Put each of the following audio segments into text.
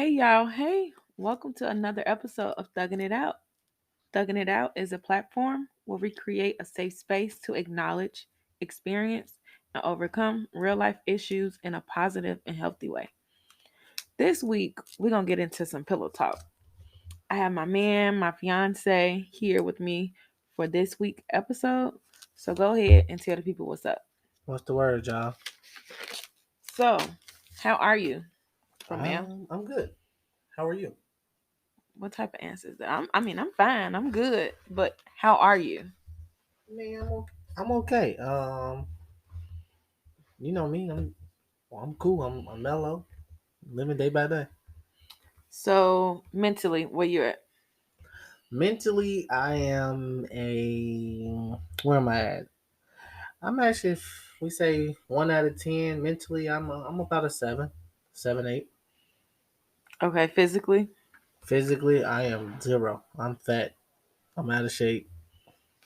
Hey y'all, hey, welcome to another episode of Thugging It Out. Thugging It Out is a platform where we create a safe space to acknowledge, experience, and overcome real life issues in a positive and healthy way. This week, we're going to get into some pillow talk. I have my man, my fiance, here with me for this week episode. So go ahead and tell the people what's up. What's the word, y'all? So, how are you, Romal? I'm good. How are you? What type of answer is that? I'm fine. I'm good. But how are you? Man, I'm okay. You know me. I'm cool. I'm mellow. Living day by day. So mentally, where you at? Mentally, I am a. Where am I at? I'm actually. If we say 1 out of 10. Mentally, I'm about a 7, 7, 8. Okay, physically. Physically, I am 0. I'm fat. I'm out of shape.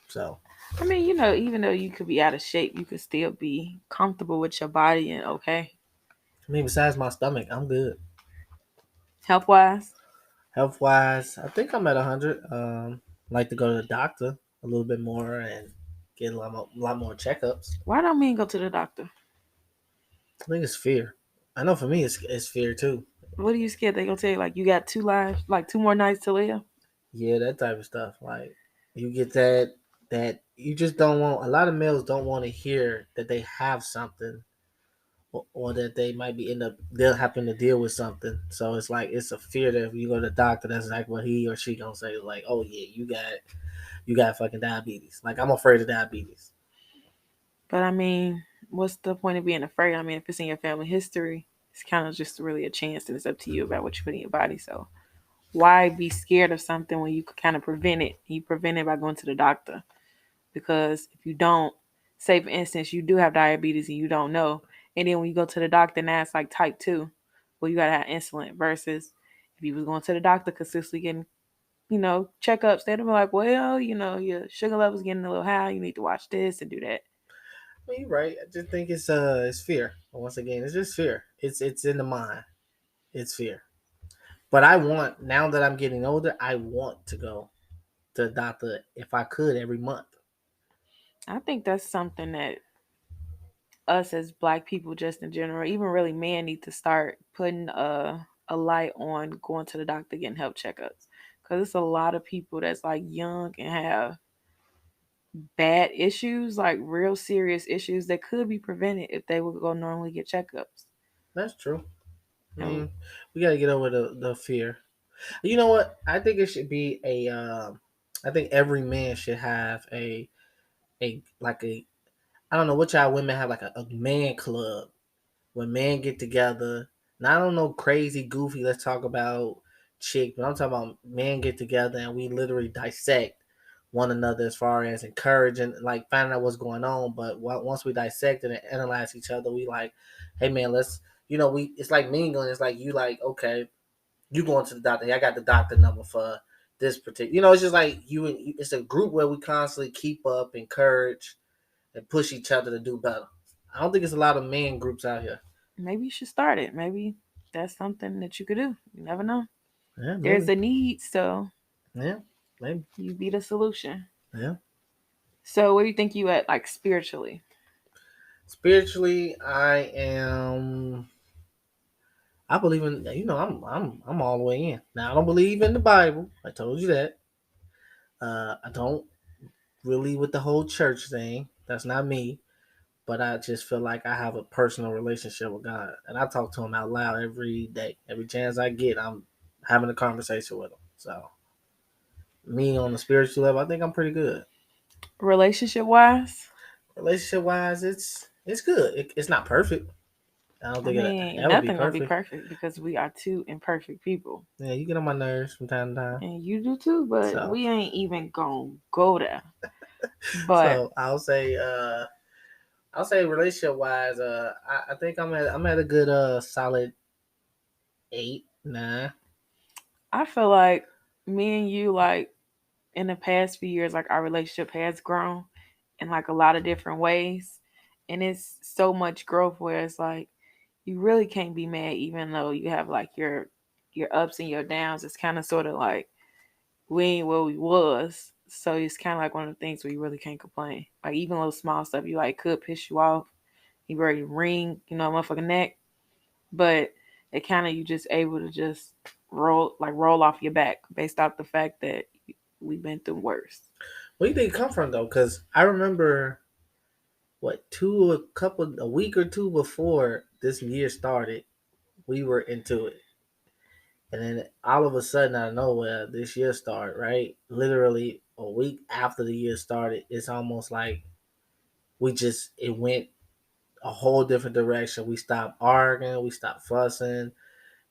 So I mean, even though you could be out of shape, you could still be comfortable with your body and okay. I mean, besides my stomach, I'm good. Health wise, Health wise, I think I'm at 100. Like to go to the doctor a little bit more and get a lot more checkups. why don't men go to the doctor? I think it's fear. I know for me, it's fear too. What are you scared they gonna tell you? Like you got 2 lives, like 2 more nights to live? Yeah, that type of stuff. Like you get that you just don't want. A lot of males don't want to hear that they have something or that they might be they'll happen to deal with something. So it's like it's a fear that if you go to the doctor, that's like what he or she gonna say. Like, oh yeah, you got fucking diabetes. Like I'm afraid of diabetes. But I mean, what's the point of being afraid? I mean, if it's in your family history, it's kind of just really a chance, and it's up to you about what you put in your body. So why be scared of something when you could kind of prevent it? You prevent it by going to the doctor. Because if you don't, say for instance, you do have diabetes and you don't know, and then when you go to the doctor now it's like type 2, well, you gotta have insulin. Versus if you was going to the doctor consistently getting, checkups, they'd be like, well, your sugar level's getting a little high, you need to watch this and do that. Well, you're right. I just think it's fear. Once again, it's just fear. It's in the mind. It's fear. But I want now that I'm getting older, I want to go to the doctor if I could every month. I think that's something that us as black people just in general, even really men, need to start putting a light on going to the doctor, getting health checkups, because it's a lot of people that's like young and have bad issues, like real serious issues that could be prevented if they would go normally get checkups. That's true. I And mean, we got to get over the fear. You know what? I think it should be a. I think every man should have a like a. I don't know what y'all women have like a man club when men get together. Now I don't know crazy goofy. Let's talk about chick, but I'm talking about men get together and we literally dissect one another as far as encouraging, like finding out what's going on. But once we dissect it and analyze each other, we like, hey man, let's we it's like mingling. It's like you like okay, you going to the doctor. Hey, I got the doctor number for this particular. It's just like It's a group where we constantly keep up, encourage, and push each other to do better. I don't think it's a lot of men groups out here. maybe you should start it. Maybe that's something that you could do. You never know. Yeah, There's maybe. a need, so Yeah, maybe. you be the solution. Yeah. So where do you think you at, like spiritually? Spiritually, I am. I believe in. I'm all the way in. Now I don't believe in the Bible. I told you that. I don't really with the whole church thing. That's not me. But I just feel like I have a personal relationship with God, and I talk to Him out loud every day. Every chance I get, I'm having a conversation with Him. So me on the spiritual level, I think I'm pretty good. Relationship wise? Relationship wise, it's good. It's not perfect. I don't I think it mean, ever be nothing gonna be perfect. perfect because we are two imperfect people. Yeah, you get on my nerves from time to time. And you do too, but So we ain't even gonna go there. But so I'll say relationship wise, I think I'm at a good solid 8, 9. I feel like me and you, like in the past few years, like our relationship has grown in like a lot of different ways. And it's so much growth where it's like you really can't be mad even though you have like your your ups and your downs, it's kind of sort of like we ain't where we was. So it's kind of like one of the things where you really can't complain. Like even little small stuff you like could piss you off. You ready to ring, motherfucking neck, but it kind of you just able to just roll off your back based off the fact that we've been through worse. Where do you think it come from though? Because I remember what a week or two before this year started, we were into it, and then all of a sudden out of nowhere, this year started. Right, literally a week after the year started, it's almost like it went a whole different direction. We stopped arguing, we stopped fussing.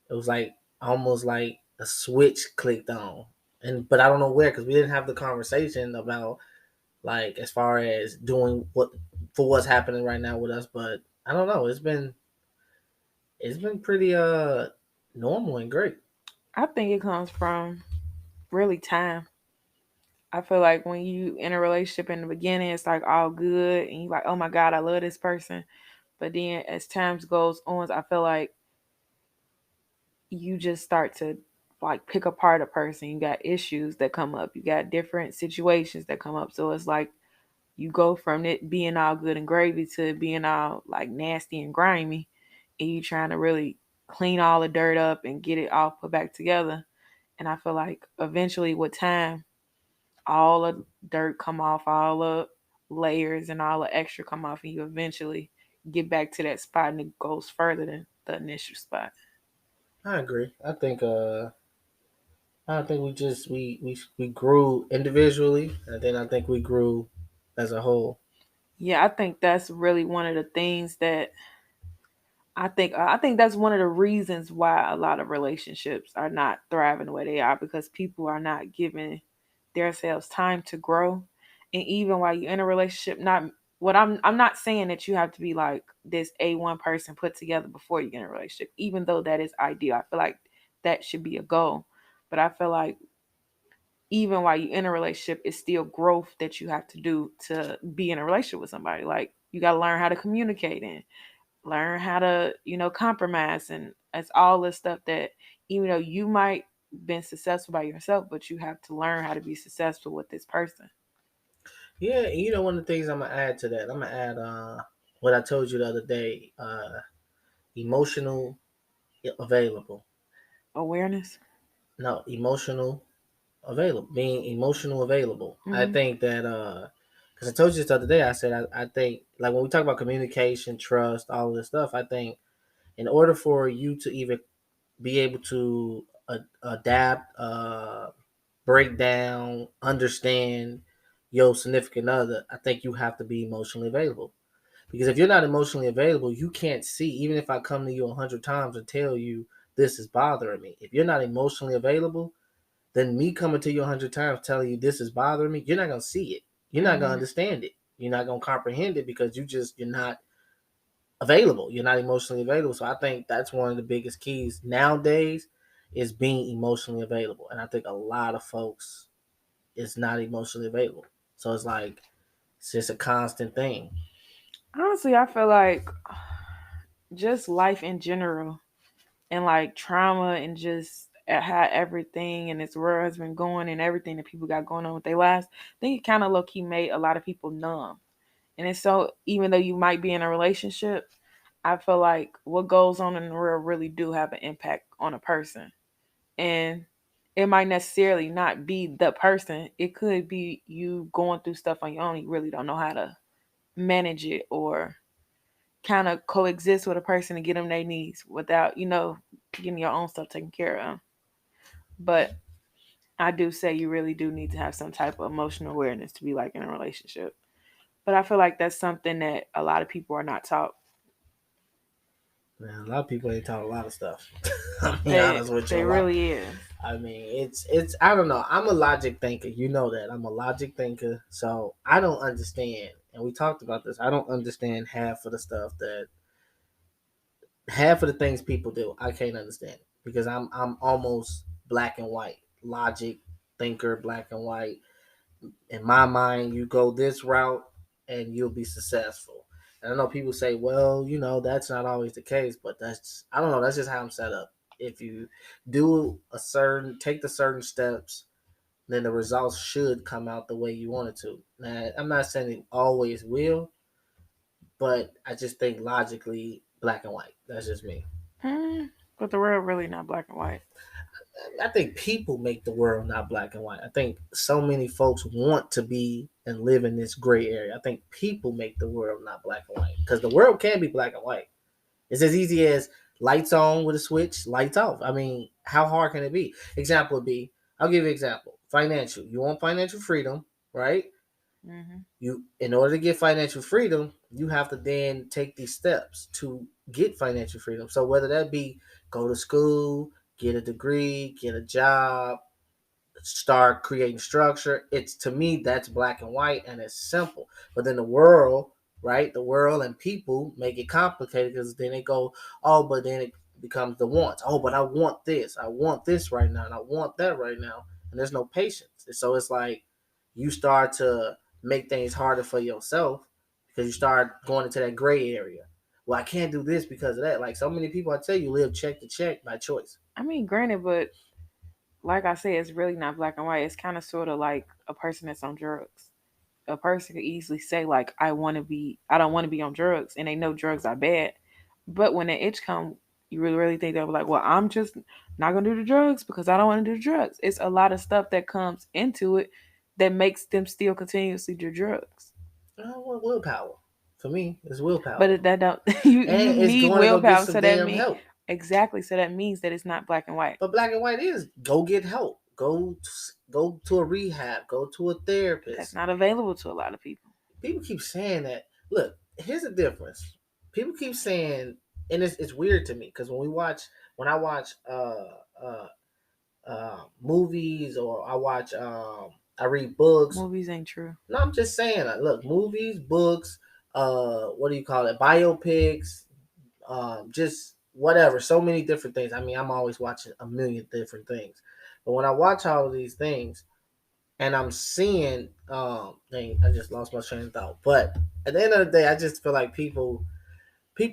It was like almost like a switch clicked on, and but I don't know where because we didn't have the conversation about like as far as doing what for what's happening right now with us. But I don't know. It's been pretty normal and great. I think it comes from really time. I feel like when you in a relationship in the beginning, it's like all good and you like, oh my God, I love this person. But then as times goes on, I feel like you just start to like pick apart a person. You got issues that come up. You got different situations that come up. So it's like you go from it being all good and gravy to it being all like nasty and grimy. And you trying to really clean all the dirt up and get it all put back together. And I feel like eventually with time, all the dirt come off, all the layers and all the extra come off, and you eventually get back to that spot, and it goes further than the initial spot. I agree. I think we grew individually, and then I think we grew as a whole. Yeah, I think that's really one of the things that I think that's one of the reasons why a lot of relationships are not thriving the way they are because people are not giving themselves time to grow. And even while you're in a relationship, not what I'm not saying that you have to be like this A1 person put together before you get in a relationship, even though that is ideal. I feel like that should be a goal. But I feel like even while you're in a relationship, it's still growth that you have to do to be in a relationship with somebody. Like you gotta learn how to communicate and learn how to compromise, and it's all this stuff that even though you might been successful by yourself, but you have to learn how to be successful with this person. Yeah, and one of the things I'm gonna add to that, I'm gonna add what I told you the other day, emotional available. Awareness. No, emotional available, being emotional available. I Hmm. think that because I told you this the other day, I said I think like when we talk about communication, trust, all of this stuff, I think in order for you to even be able to adapt, break down, understand your significant other, I think you have to be emotionally available. Because if you're not emotionally available, you can't see. Even if I come to you 100 times and tell you this is bothering me, if you're not emotionally available, then me coming to you 100 times telling you this is bothering me, you're not gonna see it. You're not gonna Hmm. understand it. You're not gonna comprehend it because you're not available. You're not emotionally available. So I think that's one of the biggest keys nowadays is being emotionally available. And I think a lot of folks is not emotionally available. So it's just a constant thing. Honestly, I feel like just life in general and like trauma and just how everything in this world has been going and everything that people got going on with their lives, I think it kind of low key made a lot of people numb. And it's so even though you might be in a relationship, I feel like what goes on in the world really do have an impact on a person. And it might necessarily not be the person. It could be you going through stuff on your own. You really don't know how to manage it or kind of coexist with a person and get them their needs without, getting your own stuff taken care of. But I do say you really do need to have some type of emotional awareness to be like in a relationship. But I feel like that's something that a lot of people are not taught. Man, a lot of people ain't taught a lot of stuff. I'll be They honest with you, they a lot. really is. I mean, it's I don't know. I'm a logic thinker. You know that. I'm a logic thinker. So I don't understand. And we talked about this. I don't understand half of the things people do. I can't understand it because I'm almost black and white. Logic thinker, black and white. In my mind, you go this route and you'll be successful. And I know people say, well, that's not always the case, but I don't know. That's just how I'm set up. if you do a certain take the certain steps, then the results should come out the way you want it to. Now, I'm not saying it always will, but I just think logically black and white. That's just me. But the world really not black and white. I think people make the world not black and white. I think so many folks want to be and live in this gray area. I think people make the world not black and white because the world can be black and white. It's as easy as lights on with a switch, lights off. I mean, how hard can it be? Example would be, I'll give you an example. Financial. You want financial freedom, right? Hmm. You, in order to get financial freedom, you have to then take these steps to get financial freedom. So whether that be go to school, get a degree, get a job, start creating structure. It's, to me, that's black and white and it's simple. But then the world, right? The world and people make it complicated because then they go, oh, but then it becomes the wants. Oh, but I want this. I want this right now, and I want that right now. And there's no patience. And so it's like you start to make things harder for yourself because you start going into that gray area. Well, I can't do this because of that. Like so many people, I tell you, live check to check by choice. I mean, granted, but like I said, it's really not black and white. It's kind of sort of like a person that's on drugs. A person could easily say like, I don't want to be on drugs, and they know drugs are bad. But when the itch come, you really think they'll be like, well, I'm just not gonna do the drugs because I don't want to do the drugs. It's a lot of stuff that comes into it that makes them still continuously do drugs. Well, willpower. For me, it's willpower. That don't you And it's need going to go get willpower, some so that damn means help. exactly, so that means that it's not black and white. But black and white is go get help. Go to a rehab. Go to a That's therapist. not available to a lot of people. People keep saying that. Look, here's the difference. People keep saying, and it's weird to me because when I watch uh, movies or I read books. Movies ain't true. No, I'm just saying. Look, movies, books, what do you call it? Biopics, just whatever, so many different things. I mean, I'm always watching a million different things, but when I watch all of these things and I'm seeing, dang, I just lost my train of thought. But at the end of the day, I just feel like people.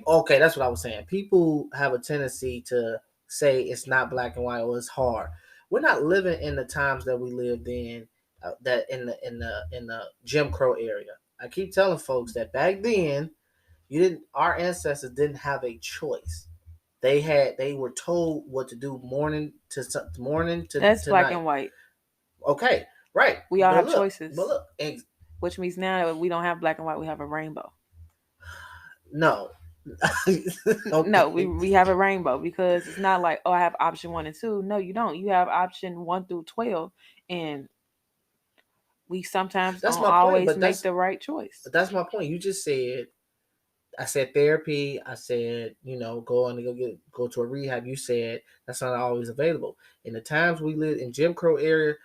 Okay, that's what I was saying. People have a tendency to say it's not black and white or it's hard. We're not living in the times that we lived in, that in the Jim Crow area. I keep telling folks that back then you didn't. Our ancestors didn't have a choice. They were told what to do morning That's to black night. and white. Okay, right. We all have But choices, look, which means now that we don't have black and white, we have a rainbow. no. No, Okay, we have a rainbow because it's not like, oh, I have option one and two. No, you don't. You have option 1 through 12, and we sometimes that's don't my point. always make the right choice. But that's my point. You just said, I said therapy. I said, go on and go to a rehab. You said that's not always available. In the times we lived in Jim Crow area,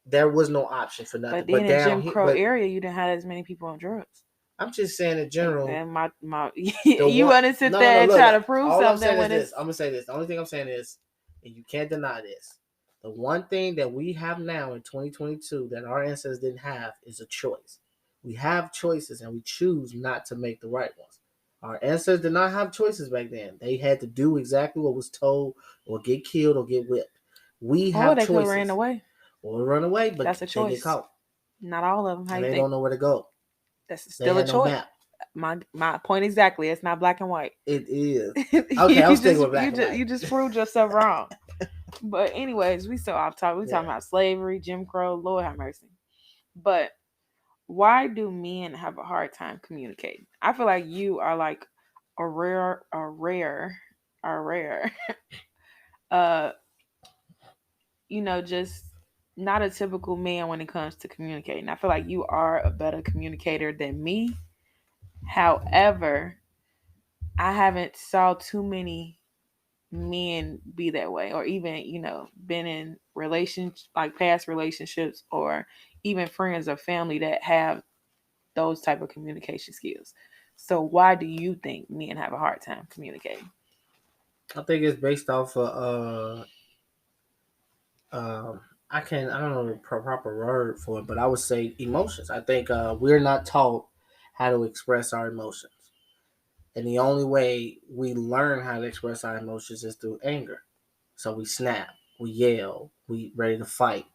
there was no option for But nothing. then But in down Jim here, Crow but area, you didn't have as many people on drugs. I'm just saying in general, And my the you one want to sit no no no there and look, try to prove all I'm something saying is when this. it's I'm gonna say this. The only thing I'm saying is, and you can't deny this. The one thing that we have now in 2022 that our ancestors didn't have is a choice. We have choices and we choose not to make the right ones. Our ancestors did not have choices back then. They had to do exactly what was told or get killed or get whipped. We oh, have they could have ran choices. away. Or run away, but That's a they get choice. caught. Not all of them. How And you they think? don't know where to go. That's They still a had no choice. map. My point exactly. It's not black and white. It is. Okay, I'm you sticking just with black and white. you just proved yourself wrong. But anyways, we still off topic. We Yeah. talking about slavery, Jim Crow, Lord have mercy. But why do men have a hard time communicating? I feel like you are like a rare, uh, just not a typical man when it comes to communicating. I feel like you are a better communicator than me. However, I haven't saw too many men be that way, or even been in relations, like past relationships, or even friends or family that have those type of communication skills. So why do you think men have a hard time communicating? I think it's based off of I don't know the proper word for it, but I would say emotions. I think we're not taught how to express our emotions, and the only way we learn how to express our emotions is through anger. So we snap, we yell, we ready to fight,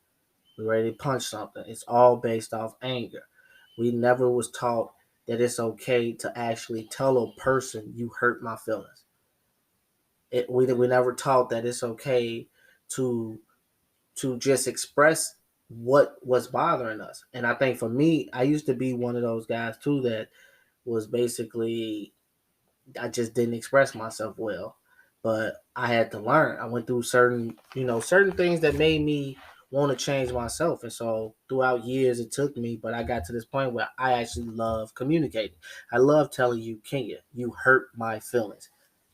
we ready to punch something. It's all based off anger. We never was taught that it's okay to actually tell a person you hurt my feelings. We never taught that it's okay to just express what was bothering us. And I think for me, I used to be one of those guys too that was basically I just didn't express myself well. But I had to learn. I went through certain things that made me want to change myself. And so throughout years it took me, but I got to this point where I actually love communicating. I love telling you, Kenya, you hurt my feelings.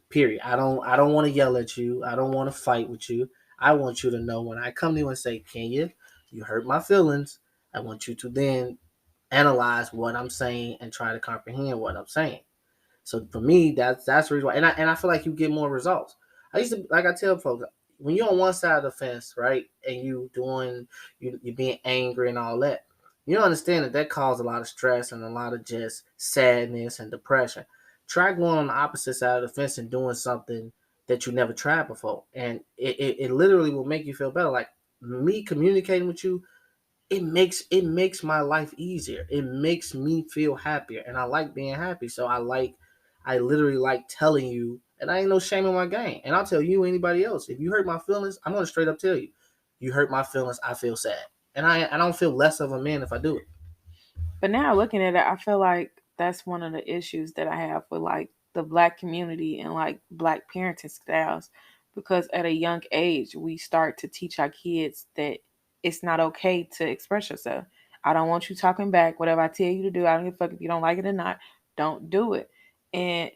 Period. I don't want to yell at you. I don't want to fight with you. I want you to know when I come to you and say, Kenya, you hurt my feelings. I want you to then analyze what I'm saying and try to comprehend what I'm saying. So for me, that's the reason why, and I feel like you get more results. I used to like I tell folks when you're on one side of the fence, right, and you're being angry and all that, you don't understand that causes a lot of stress and a lot of just sadness and depression. Try going on the opposite side of the fence and doing something that you never tried before, and it literally will make you feel better. Like me communicating with you, it makes my life easier. It makes me feel happier, and I like being happy. So I literally like telling you, and I ain't no shame in my game. And I'll tell you anybody else if you hurt my feelings, I'm gonna straight up tell you, you hurt my feelings. I feel sad, and I don't feel less of a man if I do it. But now looking at it, I feel like that's one of the issues that I have with like the black community and like black parenting styles. Because at a young age, we start to teach our kids that it's not okay to express yourself. I don't want you talking back. Whatever I tell you to do, I don't give a fuck if you don't like it or not. Don't do it. And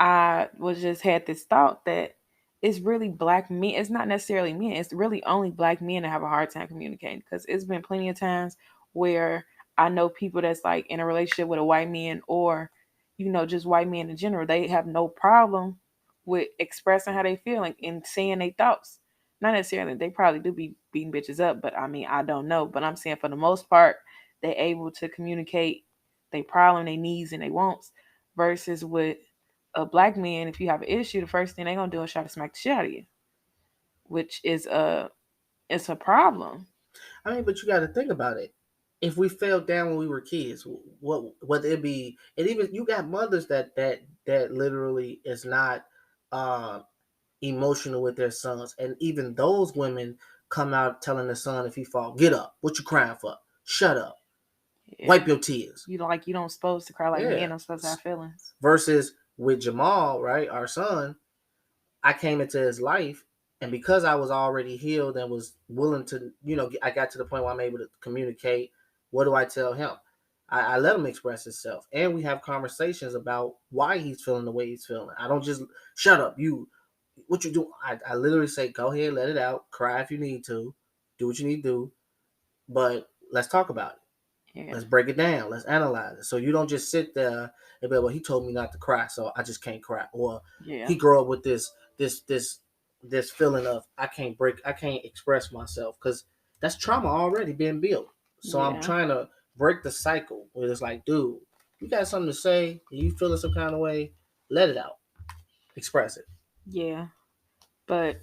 I was just had this thought that it's really black men. It's not necessarily men. It's really only black men that have a hard time communicating. Because it's been plenty of times where I know people that's like in a relationship with a white man or, just white men in general. They have no problem with expressing how they feel and saying their thoughts. Not necessarily. They probably do be beating bitches up, but I mean, I don't know. But I'm saying for the most part, they able to communicate their problem, their needs, and their wants versus with a black man, if you have an issue, the first thing they're gonna do is try to smack the shit out of you, which is it's a problem. I mean, but you got to think about it. If we fell down when we were kids, what whether it be, and even you got mothers that literally is not uh, emotional with their sons, and even those women come out telling the son if he fall, get up. What you crying for? Shut up. Yeah, Wipe your tears. you don't supposed to cry like Yeah. men. I'm supposed to have feelings. Versus with Jamal, right, our son, I came into his life, and because I was already healed and was willing to, I got to the point where I'm able to communicate. What do I tell him? I let him express himself, and we have conversations about why he's feeling the way he's feeling. I don't just shut up. What you do? I literally say, go ahead, let it out, cry if you need to, do what you need to do, but let's talk about it. Yeah, Let's break it down. Let's analyze it. So you don't just sit there and be like, well, he told me not to cry, so I just can't cry. Or yeah, he grew up with this feeling of I can't express myself because that's trauma already being built. So I'm yeah, trying to break the cycle where it's like, dude, you got something to say, you feeling some kind of way, let it out, express it. yeah. But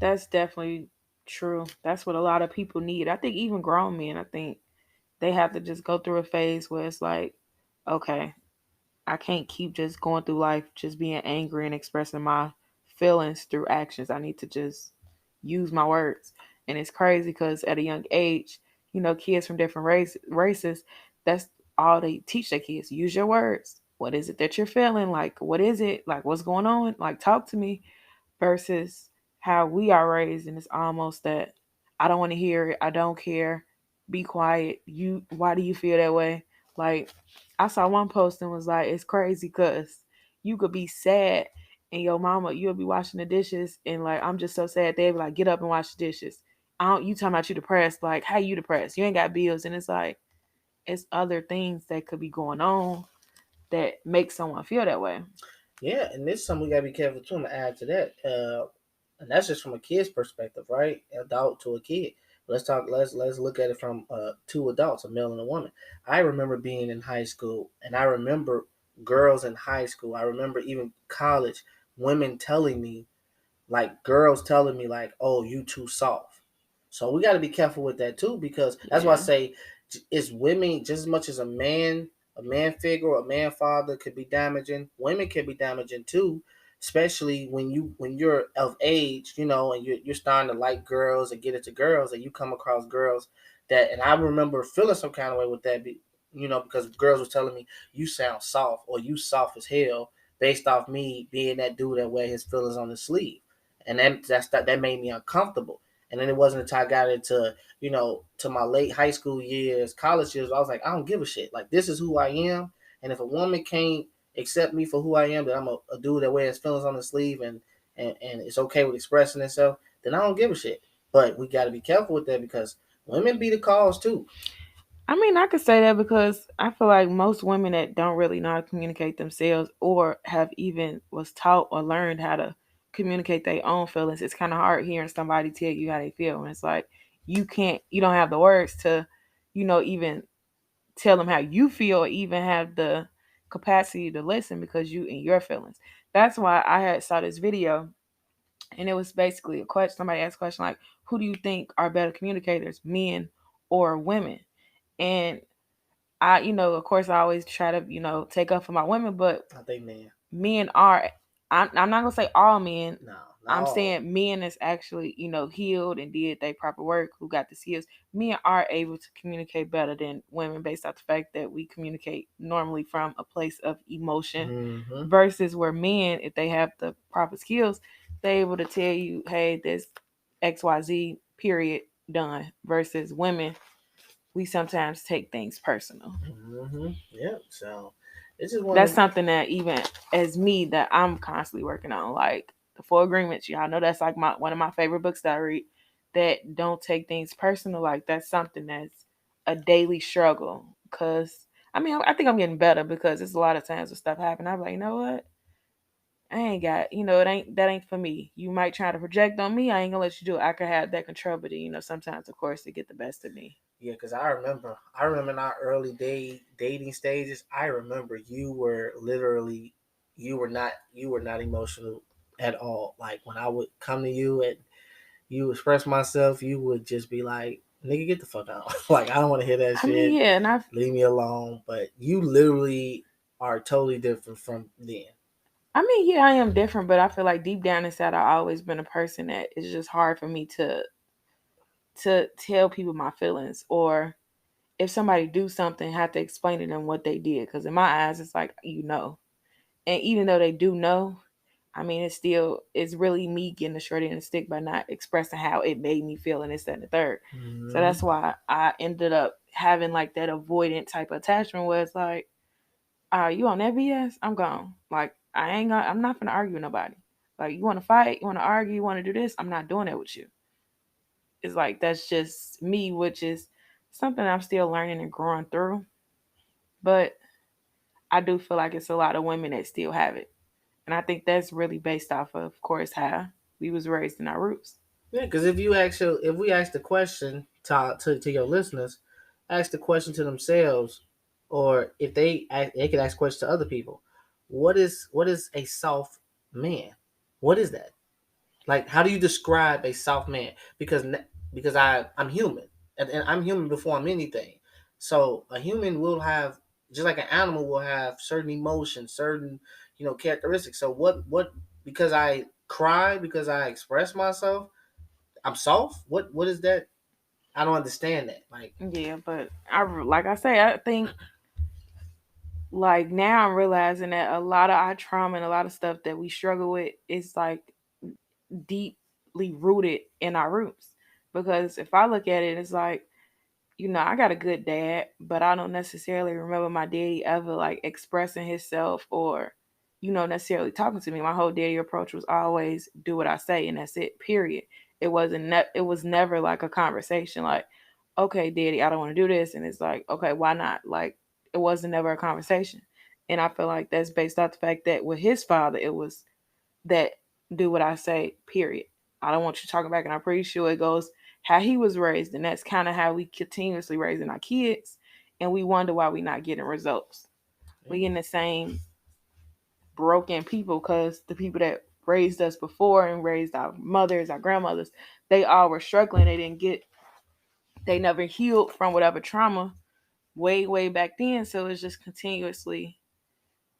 that's definitely true. That's what a lot of people need. I think even grown men, I think they have to just go through a phase where it's like, okay, I can't keep just going through life just being angry and expressing my feelings through actions. I need to just use my words. And it's crazy because at a young age, kids from different races, that's all they teach their kids. Use your words. What is it that you're feeling? Like, what is it? Like, what's going on? Like, talk to me versus how we are raised. And it's almost that I don't want to hear it. I don't care. Be quiet. Why do you feel that way? Like, I saw one post and was like, it's crazy because you could be sad and your mama, you'll be washing the dishes and like, I'm just so sad. They'll be like, get up and wash the dishes. I don't, you talking about you depressed. Like, how you depressed? You ain't got bills. And it's like, it's other things that could be going on that make someone feel that way. Yeah, and this is something we gotta be careful too. I'm gonna add to that. And that's just from a kid's perspective, right? Adult to a kid. Let's look at it from two adults, a male and a woman. I remember being in high school, and I remember girls in high school. I remember even college women telling me, like girls telling me like, "Oh, you too soft." So we got to be careful with that too, because that's why I Yeah. say it's women just as much as a man figure or a man father could be damaging. Women can be damaging too, especially when you're of age, you know, and you're starting to like girls and get into girls, and you come across girls that, and I remember feeling some kind of way with that, you know, because girls were telling me you sound soft or you soft as hell based off me being that dude that wear his feelings on his sleeve, and then that made me uncomfortable. And then it wasn't until I got into, you know, to my late high school years, college years, I was like, I don't give a shit. Like, this is who I am. And if a woman can't accept me for who I am, that I'm a dude that wears feelings on his sleeve, and it's okay with expressing itself, then I don't give a shit. But we got to be careful with that, because women be the cause too. I mean, I could say that because I feel like most women that don't really know how to communicate themselves or have even was taught or learned how to communicate their own feelings, it's kind of hard hearing somebody tell you how they feel. And it's like you don't have the words to, even tell them how you feel or even have the capacity to listen because you in your feelings. That's why I had saw this video and it was basically a question. Somebody asked a question like, who do you think are better communicators, men or women? And of course, I always try to, take up for my women, but I think, man, men are, I'm not gonna say all men. no, not I'm all. saying men that's actually, healed and did their proper work, who got the skills. Men are able to communicate better than women based off the fact that we communicate normally from a place of emotion Mm-hmm. versus where men, if they have the proper skills, they're able to tell you, hey, this XYZ period done versus women, we sometimes take things personal. Mm-hmm. Yep. So it's just one That's of something that even as me that I'm constantly working on. Like the Four Agreements, y'all know that's like my one of my favorite books that I read. That don't take things personal. Like that's something that's a daily struggle. Cause I mean, I think I'm getting better because there's a lot of times when stuff happen. I'm like, you know what? I ain't got, it ain't that ain't for me. You might try to project on me. I ain't gonna let you do it. I could have that control, but sometimes, of course, it get the best of me. Yeah, because I remember in our early dating stages. I remember you were not emotional at all. Like when I would come to you and you express myself, you would just be like, "Nigga, get the fuck out!" Like I don't want to hear that I mean, shit. yeah, and Leave me alone. But you literally are totally different from then. yeah, I am different, but I feel like deep down inside, I've always been a person that it's just hard for me to tell people my feelings, or if somebody do something, have to explain to them what they did. Because in my eyes, it's like and even though they do know, I mean, it's really me getting the short end of the stick by not expressing how it made me feel and this, that, and the third. So Mm-hmm. that's why I ended up having like that avoidant type of attachment where it's like, you on that BS? I'm gone. Like I'm not gonna argue with nobody. Like you wanna fight, you wanna argue, you wanna do this, I'm not doing that with you. It's like that's just me, which is something I'm still learning and growing through. But I do feel like it's a lot of women that still have it. And I think that's really based off of course, how we was raised in our roots. Yeah, because if we ask the question to your listeners, ask the question to themselves, or if they could ask questions to other people. What is a soft man? What is that? Like, how do you describe a soft man? Because I'm human, and I'm human before I'm anything. So a human will have, just like an animal will have, certain emotions, certain characteristics. So what? Because I cry, because I express myself, I'm soft. What is that? I don't understand that. Like, Yeah, but like I say, I think like now I'm realizing that a lot of our trauma and a lot of stuff that we struggle with is like deeply rooted in our roots. Because if I look at it, it's like, I got a good dad, but I don't necessarily remember my daddy ever like expressing himself or, necessarily talking to me. My whole daddy approach was always do what I say and that's it, period. It was never like a conversation like, okay, daddy, I don't want to do this. And it's like, okay, why not? Like it wasn't never a conversation. And I feel like that's based off the fact that with his father, it was that do what I say, period. I don't want you talking back. And I'm pretty sure it goes how he was raised. And that's kind of how we continuously raising our kids. And we wonder why we not getting results. yeah, We in the same broken people because the people that raised us before and raised our mothers, our grandmothers, they all were struggling. They never healed from whatever trauma way back then. So it's just continuously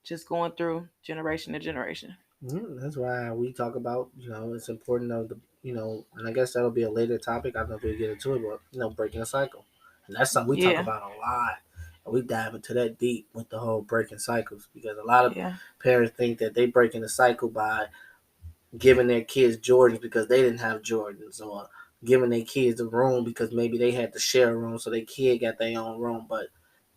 just going through generation to generation. That's why we talk about, it's important of the, and I guess that'll be a later topic. I don't know if we'll get into it, but breaking a cycle, and that's something we talk Yeah, about a lot. And we dive into that deep with the whole breaking cycles because a lot of yeah. parents think that they breaking the cycle by giving their kids Jordans because they didn't have Jordans, or giving their kids a room because maybe they had to share a room, so their kid got their own room. But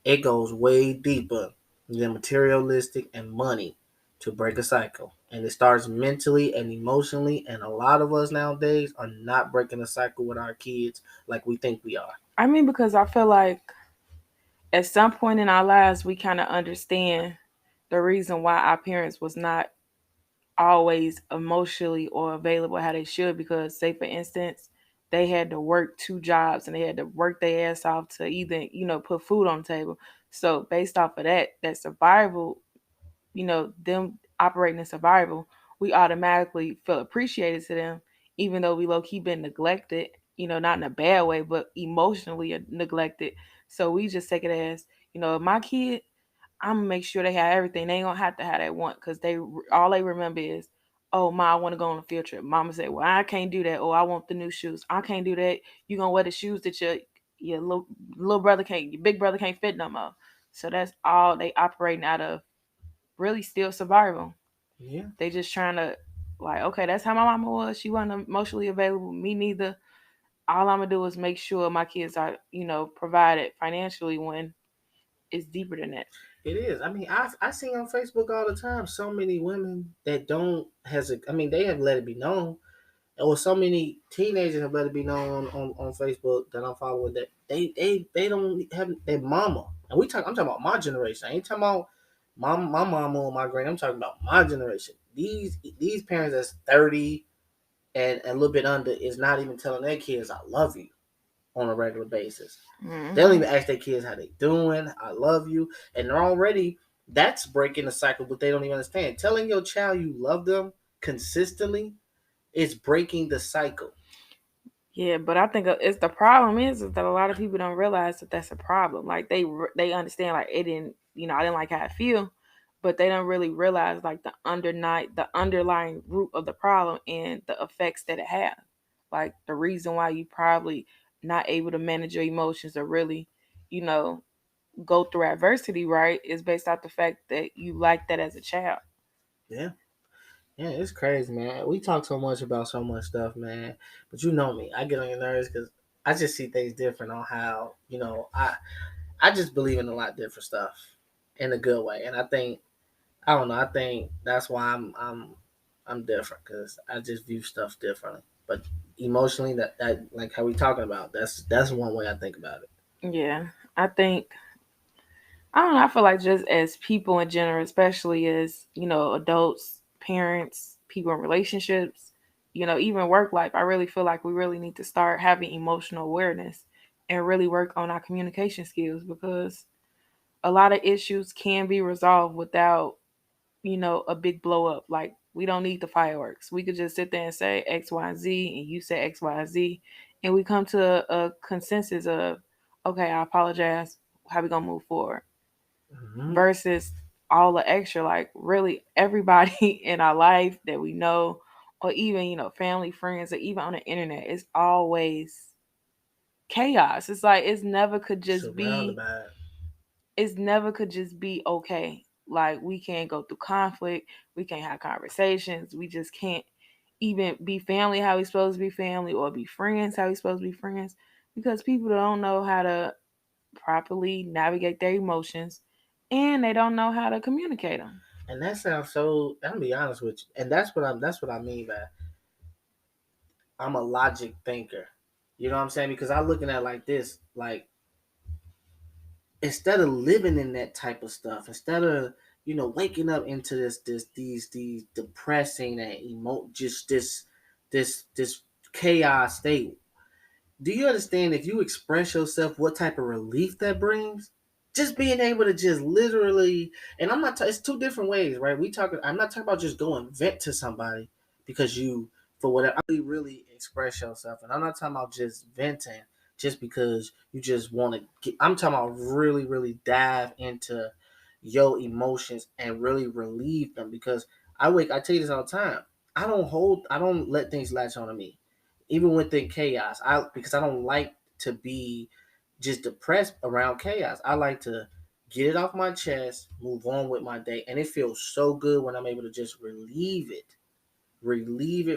it goes way deeper than materialistic and money to break a cycle. And it starts mentally and emotionally. And a lot of us nowadays are not breaking a cycle with our kids like we think we are. I mean, because I feel like at some point in our lives, we kind of understand the reason why our parents was not always emotionally or available how they should. Because, say, for instance, they had to work two jobs and they had to work their ass off to either, put food on the table. So, based off of that, that survival, them operating in survival, we automatically feel appreciated to them, even though we low key been neglected, not in a bad way, but emotionally neglected. So we just take it as, my kid, I'm gonna make sure they have everything. They ain't gonna have to have that want because they all they remember is, oh, ma, I want to go on a field trip. Mama said, well, I can't do that. Oh, I want the new shoes. I can't do that. You gonna wear the shoes that your little brother can't, your big brother can't fit no more. So that's all they operating out of, really still survival. Yeah, They just trying to, like, okay, that's how my mama was. She wasn't emotionally available. Me neither. All I'm gonna do is make sure my kids are, provided financially when it's deeper than that. it is. I mean, I see on Facebook all the time so many women that don't hesitate. I mean, they have let it be known. And with so many teenagers have let it be known on Facebook that I'm following that they don't have their mama. And I'm talking about my generation. I ain't talking about my mama or my grand. I'm talking about my generation. These parents that's 30 and a little bit under is not even telling their kids I love you on a regular basis. They don't Hmm. even ask their kids how they doing, I love you. And they're already that's breaking the cycle, but they don't even understand. Telling your child you love them consistently is breaking the cycle. Yeah, but I think it's the problem is that a lot of people don't realize that that's a problem. Like they understand like it didn't, I didn't like how I feel, but they don't really realize like the underlying root of the problem and the effects that it has. Like the reason why you probably not able to manage your emotions or really, you know, go through adversity, right, is based off the fact that you like that as a child. Yeah. Yeah, it's crazy, man. We talk so much about so much stuff, man. But you know me, I get on your nerves because I just see things different on how I just believe in a lot of different stuff in a good way, and I think I don't know. I think that's why I'm different because I just view stuff differently. But emotionally, that like how we talking about, that's one way I think about it. Yeah, I think I don't know. I feel like just as people in general, especially as, adults, parents, people in relationships, even work life, I really feel like we really need to start having emotional awareness and really work on our communication skills because a lot of issues can be resolved without, a big blow up. Like, we don't need the fireworks. We could just sit there and say X, Y, and Z, and you say X, Y, and Z, and we come to a consensus of, okay, I apologize. How we gonna move forward? Hmm. Versus all the extra, like really everybody in our life that we know, or even, family, friends, or even on the internet, it's always chaos. It's like Surrounded by it. it's never could just be okay. Like we can't go through conflict, we can't have conversations, we just can't even be family how we supposed to be family or be friends how we supposed to be friends because people don't know how to properly navigate their emotions and they don't know how to communicate them. And that sounds so. I'm gonna be honest with you, and that's what I mean by I'm a logic thinker. You know what I'm saying? Because I'm looking at it like this, like instead of living in that type of stuff, instead of waking up into these depressing and just this chaos state. Do you understand if you express yourself, what type of relief that brings? Just being able to just literally, and I'm not. It's two different ways, right? I'm not talking about just going vent to somebody. because you, for whatever, really express yourself. And I'm not talking about just venting just because you just want to get, I'm talking about really dive into your emotions and really relieve them. Because I tell you this all the time, I don't let things latch on to me, even within chaos. Because I don't like to be just depressed around chaos. I like to get it off my chest, move on with my day, and it feels so good when I'm able to just relieve it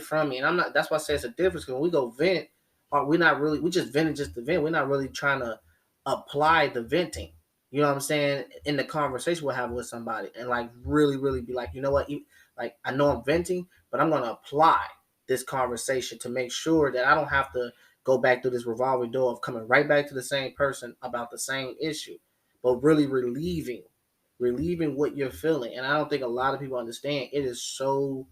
from me. And I'm not. That's why I say it's a difference. Because when we go vent, or we're not really. We just venting just to vent. We're not really trying to apply the venting. You know what I'm saying? In the conversation we're having with somebody, and like really be like, you know what? Like I know I'm venting, but I'm gonna apply this conversation to make sure that I don't have to go back through this revolving door of coming right back to the same person about the same issue, but really relieving what you're feeling. And I don't think a lot of people understand. It is so,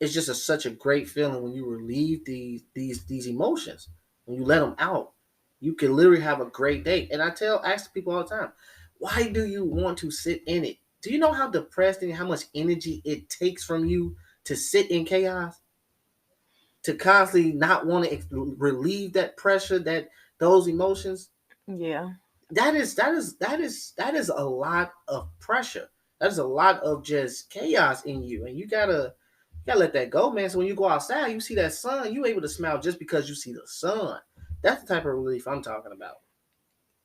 it's just such a great feeling when you relieve these emotions, when you let them out. You can literally have a great day. And ask people all the time, why do you want to sit in it? Do you know how depressed and how much energy it takes from you to sit in chaos, to constantly not want to relieve that pressure, that those emotions? Yeah. That is a lot of pressure. That is a lot of just chaos in you, and you gotta let that go, man. So when you go outside, you see that sun, you able to smile just because you see the sun. That's the type of relief I'm talking about.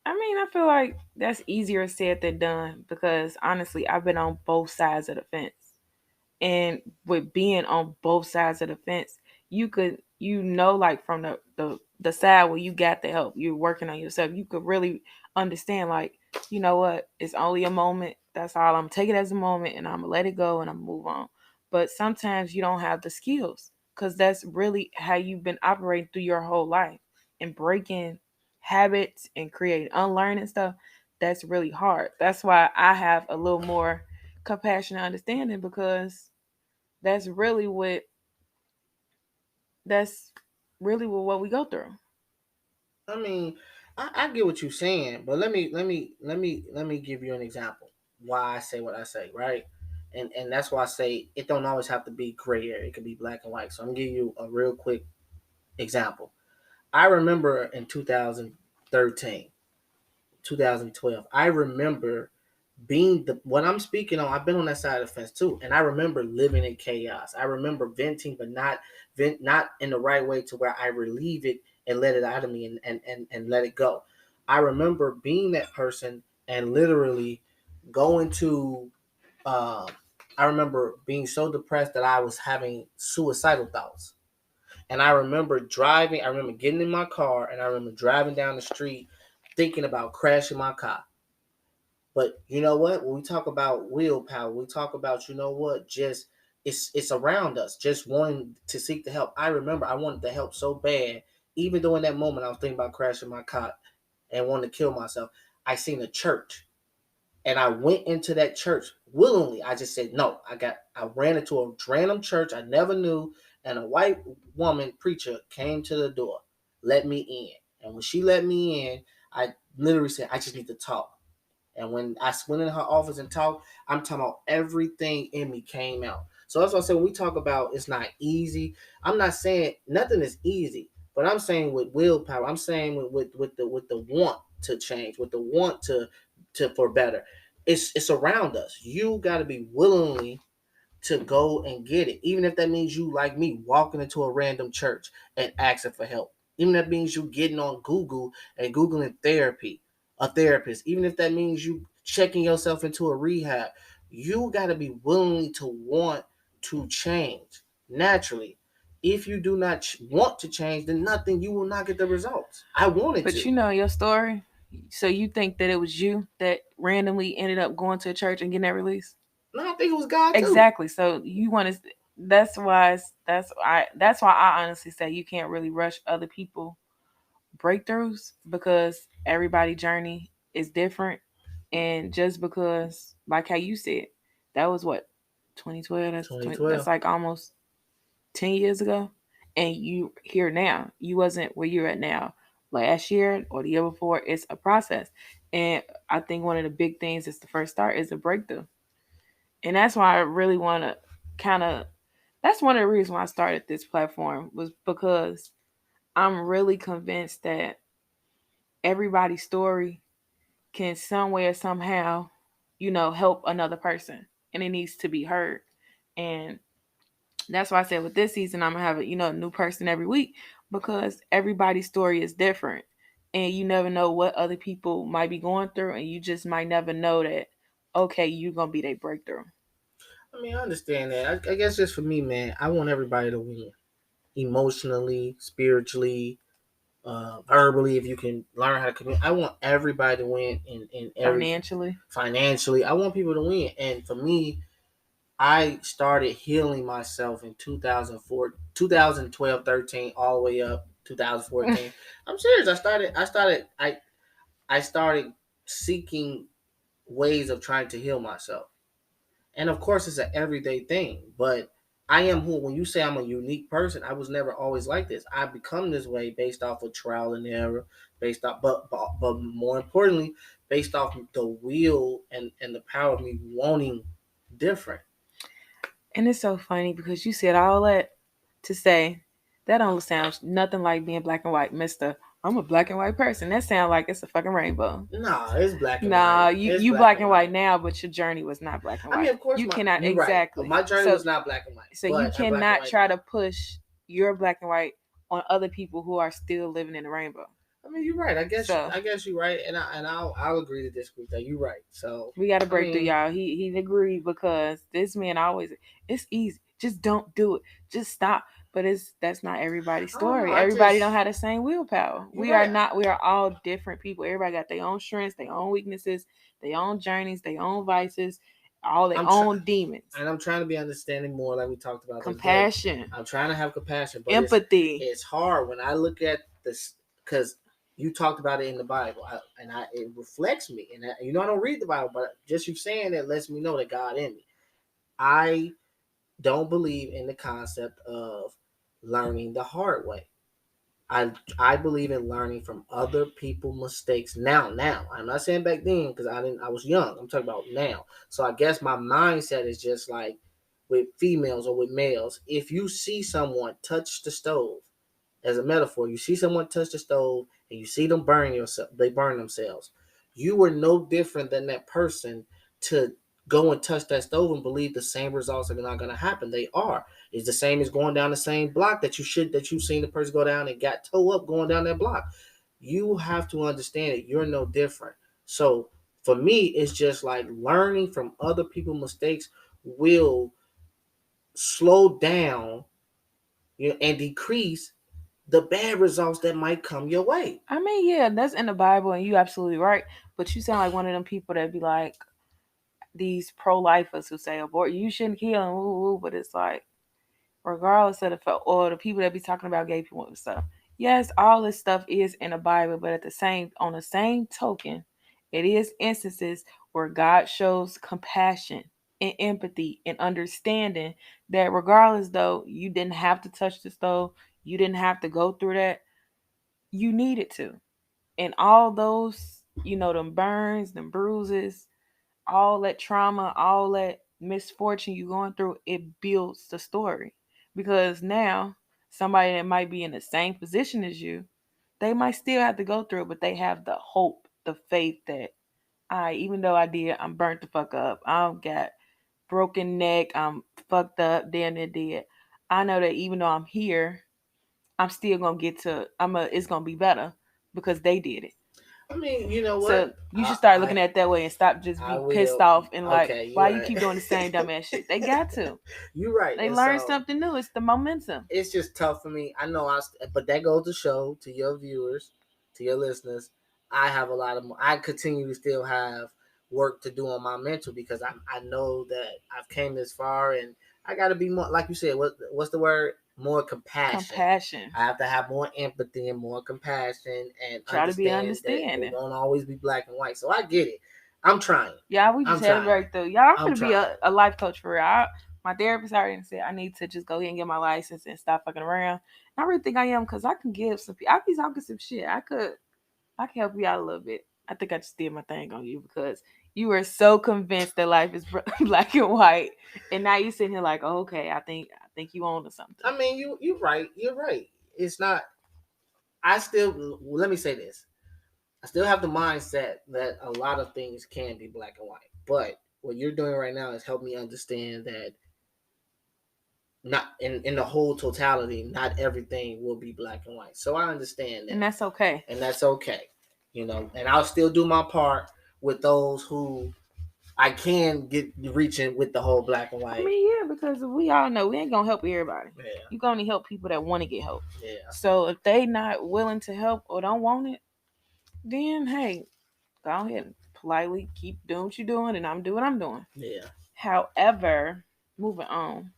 I mean, I feel like that's easier said than done because honestly, I've been on both sides of the fence. And with being on both sides of the fence, you could, like from the side where you got the help, you're working on yourself, you could really understand, like, you know what, it's only a moment, that's all, I'm taking it as a moment and I'm gonna let it go and I'm gonna move on. But sometimes you don't have the skills because that's really how you've been operating through your whole life, and breaking habits and creating unlearning stuff, that's really hard. That's why I have a little more compassion and understanding, because that's really what that's really what we go through. I mean, I get what you're saying, but let me give you an example why I say what I say, right? And that's why I say it don't always have to be gray area. It can be black and white. So I'm gonna give you a real quick example. I remember in 2013, 2012, I remember being the what I'm speaking on. I've been on that side of the fence too, and I remember living in chaos. I remember venting, but not in the right way to where I relieve it and let it out of me, and let it go. I remember being that person and literally going to. Uh, I remember being so depressed that I was having suicidal thoughts. And I remember driving. I remember getting in my car, and I remember driving down the street, thinking about crashing my car. But you know what? When we talk about willpower, we talk about, you know what, just it's around us, just wanting to seek the help. I remember I wanted the help so bad, even though in that moment I was thinking about crashing my car and wanting to kill myself. I seen a church, and I went into that church willingly. I just said no. I ran into a random church I never knew, and a white woman preacher came to the door, let me in. And when she let me in, I literally said, I just need to talk. And when I went in her office and talked, I'm talking about everything in me came out. So that's what I said. When we talk about it's not easy, I'm not saying nothing is easy, but I'm saying with willpower, I'm saying with the want to change, with the want to for better. It's around us. You got to be willingly to go and get it. Even if that means you, like me, walking into a random church and asking for help. Even if that means you getting on Google and Googling therapy, a therapist. Even if that means you checking yourself into a rehab. You got to be willing to want to change naturally. If you do not want to change, then nothing, you will not get the results. I wanted But to. you know your story. So you think that it was you that randomly ended up going to a church and getting that release? No, I think it was God too. Exactly. So you want to. That's why I honestly say you can't really rush other people breakthroughs, because everybody journey is different. And just because, like how you said, that was what, 2012. That's 2012. like almost 10 years ago, and you here now. You wasn't where you're at now last year or the year before. It's a process, and I think one of the big things is the first start is a breakthrough, and that's why I really want to kind of That's one of the reasons why I started this platform was because I'm really convinced that everybody's story can some way or somehow, help another person, and it needs to be heard. And that's why I said with this season I'm gonna have a new person every week because everybody's story is different, and you never know what other people might be going through, and you just might never know that. Okay, you're gonna be their breakthrough. I mean, I understand that. I guess just for me, man, I want everybody to win emotionally, spiritually, verbally. If you can learn how to communicate, I want everybody to win in every Financially. financially. I want people to win, and for me, I started healing myself in 2004, 2012, 13, all the way up 2014. I'm serious. I started seeking ways of trying to heal myself. And of course, it's an everyday thing. But I am who, when you say I'm a unique person, I was never always like this. I become this way based off of trial and error, based off, but more importantly, based off the will and the power of me wanting different. And it's so funny because you said all that to say that don't sound nothing like being black and white, Mister. I'm a black and white person. That sounds like it's a fucking rainbow. Nah, it's black and Nah, white. you It's you black black and and white white. now, but your journey was not black and I mean, white. of course, You cannot you're right. exactly. My journey So was not black and white, so you but I'm black and cannot white try now. to push your black and white on other people who are still living in the rainbow. I mean, you're right. So I guess you're right, and I'll agree to disagree with that. You're right. So we got to I break through, mean, y'all. He agreed because this man always, it's easy. Just don't do it. Just stop. But that's not everybody's I don't know. story. I Everybody don't just have the same willpower. you're We are right. not. We are all different people. Everybody got their own strengths, their own weaknesses, their own journeys, their own vices, all their I'm trying, own demons. and I'm trying to be understanding more, like we talked about the other day. Compassion, I'm trying to have compassion, but empathy, it's hard when I look at this because you talked about it in the Bible, it reflects me, and I don't read the Bible, but just you saying it lets me know that God in me. I don't believe in the concept of learning the hard way. I believe in learning from other people's mistakes now. I'm not saying back then because I was young. I'm talking about now. So I guess my mindset is just like with females or with males. If you see someone touch the stove, as a metaphor, you see someone touch the stove and you see them they burn themselves. You were no different than that person to go and touch that stove and believe the same results are not going to happen. They are. It's the same as going down the same block that you've seen the person go down and got toe up going down that block. You have to understand that you're no different. So for me, it's just like learning from other people's mistakes will slow down, and decrease the bad results that might come your way. I mean, yeah, that's in the Bible, and you absolutely right. But you sound like one of them people that be like these pro-lifers who say abort, you shouldn't kill and woo woo. But it's like, regardless of or the people that be talking about gay people and stuff. Yes, all this stuff is in the Bible, but at on the same token, it is instances where God shows compassion and empathy and understanding that regardless though you didn't have to touch the stove, you didn't have to go through that, you needed to. And all those, them burns, them bruises, all that trauma, all that misfortune you going through, it builds the story. Because now somebody that might be in the same position as you, they might still have to go through it, but they have the hope, the faith that even though I'm burnt the fuck up. I've got broken neck, I'm fucked up, damn it dead. I know that even though I'm here, I'm still gonna get to it's gonna be better because they did it. I mean, you know So what? you should start looking at it that way and stop just I be pissed will. off and like, Okay, why you're you right. keep doing the same dumbass shit? They got to. You're right, They and learn so something new. It's the momentum. it's just tough for me. I know but that goes to show to your viewers, to your listeners, I have a lot of. I continue to still have work to do on my mental because I know that I've came this far and I got to be more, like you said. What's the word? More compassion. Compassion. I have to have more empathy and more compassion and Try to be understand that it understanding. won't always be black and white. So I get it. I'm trying. Y'all, we I'm just had a trying. breakthrough. Y'all, I'm I'm gonna be trying. a life coach for real. My therapist already said I need to just go ahead and get my license and stop fucking around. And I really think I am because I can give some. I be talking some shit. I can help you out a little bit. I think I just did my thing on you because you were so convinced that life is black and white, and now you're sitting here like, oh, okay, I think think you own to something. I mean, you're right. You're right. It's not. I still let me say this. I still have the mindset that a lot of things can be black and white. But what you're doing right now is help me understand that not in the whole totality, not everything will be black and white. So I understand And that. that's okay. And that's okay. And I'll still do my part with those who I can get reaching with the whole black and I white. mean, yeah, because we all know we ain't gonna help everybody. Yeah. You can only help people that want to get help. Yeah. So if they not willing to help or don't want it, then hey, go ahead and politely keep doing what you're doing, and I'm doing what I'm doing. Yeah. However, moving on,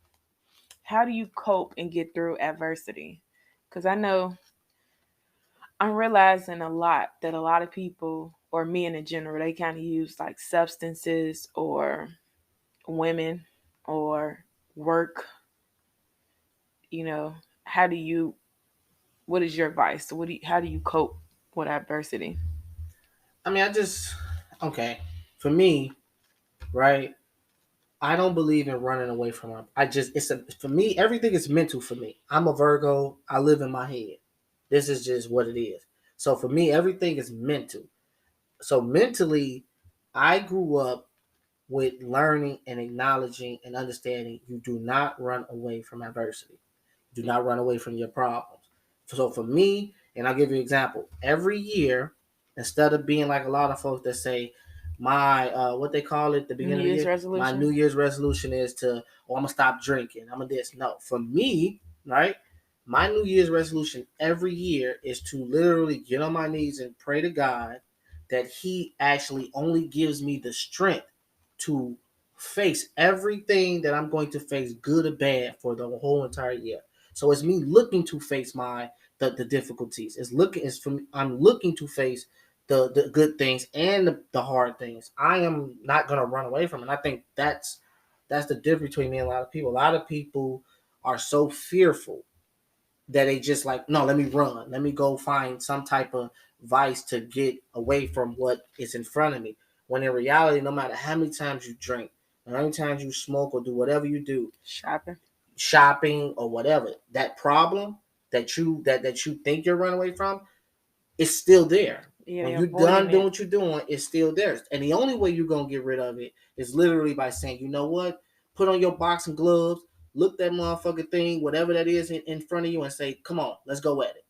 how do you cope and get through adversity? Because I know I'm realizing a lot that a lot of people, or men in general, they kind of use like substances or women or work. You know, how do you? What is your advice? What do you, how do you cope with adversity? I mean, okay. For me, right? I don't believe in running away from them. For me, everything is mental for me. I'm a Virgo. I live in my head. This is just what it is. So for me, everything is mental. So mentally, I grew up with learning and acknowledging and understanding you do not run away from adversity. Do not run away from your problems. So for me, and I'll give you an example. Every year, instead of being like a lot of folks that say, my what they call it the New beginning of the Year's year, my New resolution. Year's resolution is to, oh, I'm gonna stop drinking. I'm gonna this. No, for me, right? My New Year's resolution every year is to literally get on my knees and pray to God that He actually only gives me the strength to face everything that I'm going to face, good or bad, for the whole entire year. So it's me looking to face the difficulties. It's from I'm looking to face the good things and the hard things. I am not gonna run away from it. And I think that's the difference between me and a lot of people. A lot of people are so fearful that they just like, no, let me run. Let me go find some type of vice to get away from what is in front of me. When in reality, no matter how many times you drink, how many times you smoke or do whatever you do, Shopping. shopping or whatever, that problem that you think you're running away from, is still there. Yeah, When they're you're avoiding done doing it. what you're doing, it's still there. And the only way you're gonna get rid of it is literally by saying, you know what? Put on your boxing gloves, look that motherfucking thing, whatever that is in front of you, and say, come on, let's go at it.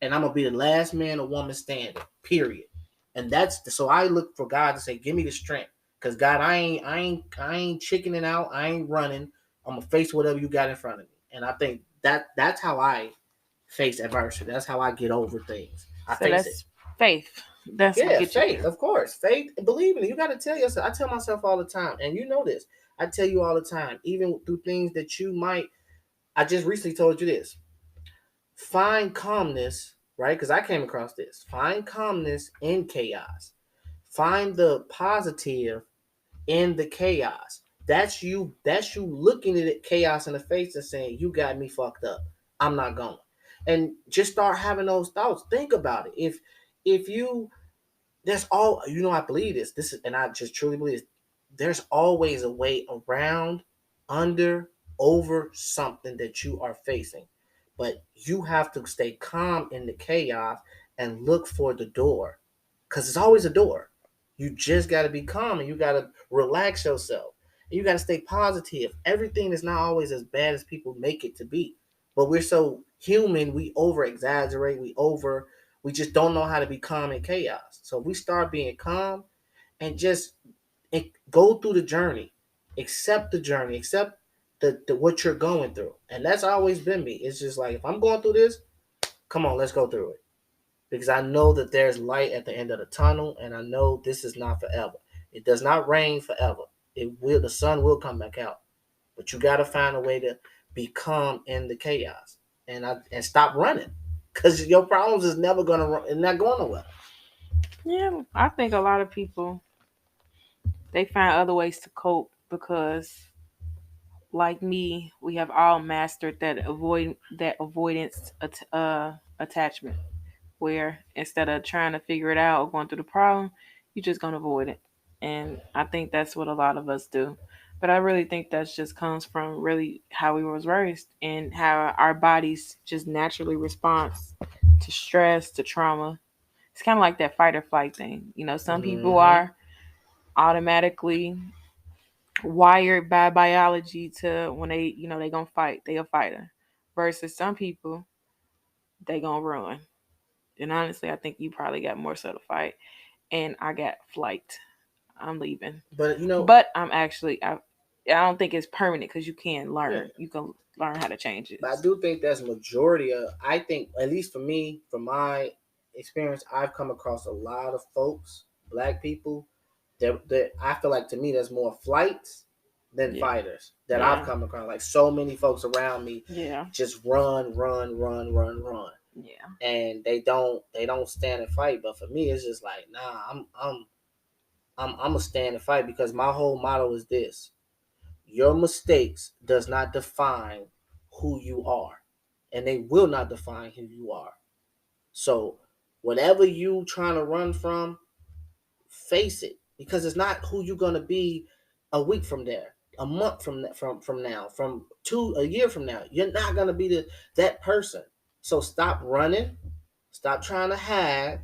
And I'm gonna be the last man or woman standing. Period. And so I look for God to say, give me the strength. Cause God, I ain't chickening out. I ain't running. I'm gonna face whatever you got in front of me. And I think that's how I face adversity. That's how I get over things. I So face it. that's faith. That's what Yeah, gets you faith, through. of course. Faith, believe in it. You got to tell yourself. I tell myself all the time, and you know this. I tell you all the time, even through things that you might. I just recently told you this. Find calmness, right? Because I came across this. Find calmness in chaos. Find the positive in the chaos. That's you. That's you looking at it, chaos in the face and saying, "You got me fucked up. I'm not going." And just start having those thoughts. Think about it. If you there's all I believe this is, and I just truly believe this, there's always a way around, under, over something that you are facing, but you have to stay calm in the chaos and look for the door, because it's always a door. You just got to be calm, and you got to relax yourself, and you got to stay positive. Everything is not always as bad as people make it to be, but we're so human, we over exaggerate, we just don't know how to be calm in chaos. So we start being calm and just go through the journey, accept the journey, accept the what you're going through. And that's always been me. It's just like, if I'm going through this, come on, let's go through it. Because I know that there's light at the end of the tunnel, and I know this is not forever. It does not rain forever. The sun will come back out. But you gotta find a way to be calm in the chaos and stop running. Because your problems is never gonna run, and not going nowhere. Yeah, I think a lot of people they find other ways to cope because, like me, we have all mastered that avoidance attachment, where instead of trying to figure it out or going through the problem, you're just gonna avoid it. And I think that's what a lot of us do. But I really think that just comes from really how we was raised and how our bodies just naturally responds to stress, to trauma. It's kind of like that fight or flight thing. You know, some people Mm-hmm. are automatically wired by biology to when they, they gonna fight, they a fighter. Versus some people, they gonna run. And honestly, I think you probably got more so to fight, and I got flight. I'm leaving, But but I don't think it's permanent because you can yeah. learn. You can learn how to change it. But I do think that's majority of. I think at least for me, from my experience, I've come across a lot of folks, black people, that I feel like to me there's more flights than Yeah, fighters that I've yeah, come across. Like so many folks around me, yeah, just run, run, run, run, run, yeah, and they don't stand and fight. But for me, it's just like nah, I'm a stand and fight because my whole motto is this: your mistakes does not define who you are, and they will not define who you are. So whatever you trying to run from, face it because it's not who you're gonna be a week from there, a month from now, from a year from now. You're not gonna be that person. So stop running, stop trying to hide,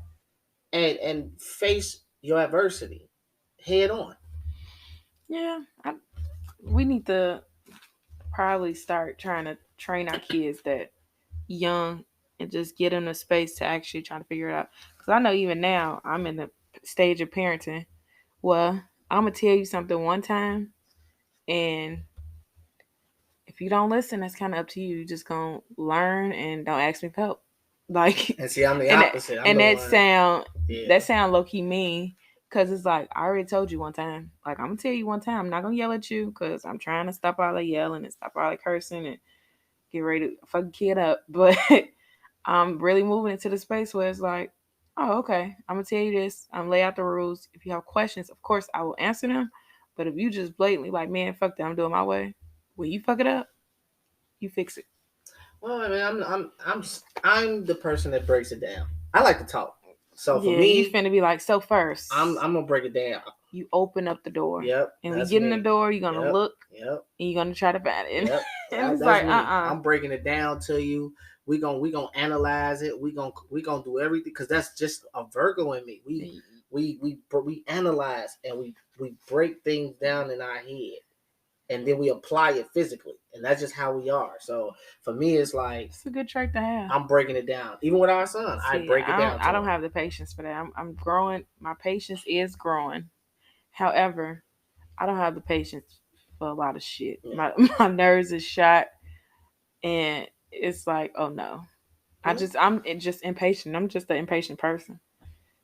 and face your adversity head on. yeah. We need to probably start trying to train our kids that young and just get them the space to actually try to figure it out. Because I know even now I'm in the stage of parenting. Well, I'm gonna tell you something one time, and if you don't listen, that's kind of up to you. You just gonna learn and don't ask me for help. Like, And see, I'm the and that, opposite. I'm and the that one. sound that Yeah. sound low key mean because it's like I already told you one time. Like I'm gonna tell you one time. I'm not gonna yell at you because I'm trying to stop all the yelling and stop all the cursing and get ready to fuck a kid up. But I'm really moving into the space where it's like, oh, okay, I'm gonna tell you this. I'm lay out the rules. If you have questions, of course I will answer them. But if you just blatantly like, man, fuck that, I'm doing my way. When you fuck it up, you fix it. Well, I mean, I'm the person that breaks it down. I like to talk, so for Yeah, you me, finna be like, so I'm first, I'm gonna break it down. you open up the door. Yep, And we that's get in the me. door, you're gonna Yep, look yep, and you're gonna try to find it. yep. And it's That's like, me. I'm breaking it down to you. We gonna analyze it. We gonna do everything because that's just a Virgo in me. We analyze and we break things down in our head and then we apply it physically, and that's just how we are. So for me, it's like it's a good trait to have. I'm breaking it down. Even with our son, I See, break it down I to don't him. have the patience for that. I'm growing. My patience is growing. However, I don't have the patience for a lot of shit. Yeah. My nerves is shot, and it's like, oh no. Yeah. I'm just impatient. I'm just an impatient person.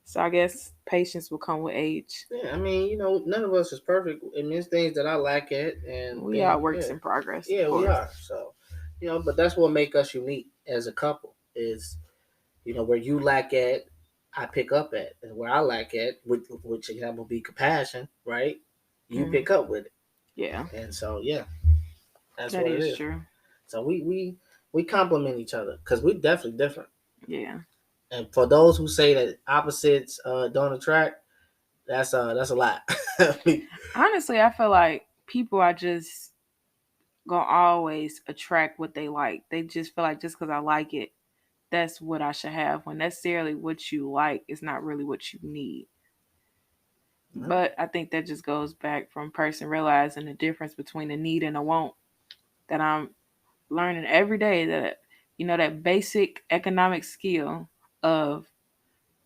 So I guess patience will come with age. Yeah, I mean, none of us is perfect. It means things that I lack at, and We are then works yeah, in progress, of yeah, we course. are. So, but that's what make us unique as a couple is where you lack at, I pick up at, and where I lack at, which example be compassion, right? You Mm, pick up with it, yeah, and so yeah, that's that what it is is. true. So we complement each other because we're definitely different. Yeah. And for those who say that opposites don't attract, that's a lot. Honestly, I feel like people are just gonna always attract what they like. They just feel like just because I like it, that's what I should have. When necessarily what you like is not really what you need. But I think that just goes back from person realizing the difference between a need and a want. That I'm learning every day that that basic economic skill of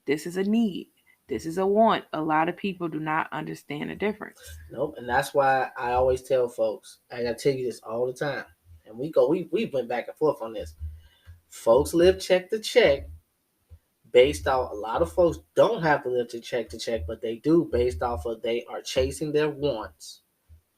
this is a need, this is a want. A lot of people do not understand the difference. Nope, and that's why I always tell folks, and I tell you this all the time, and we went back and forth on this. Folks live check to check based off. A lot of folks don't have to live to check, but they do based off of they are chasing their wants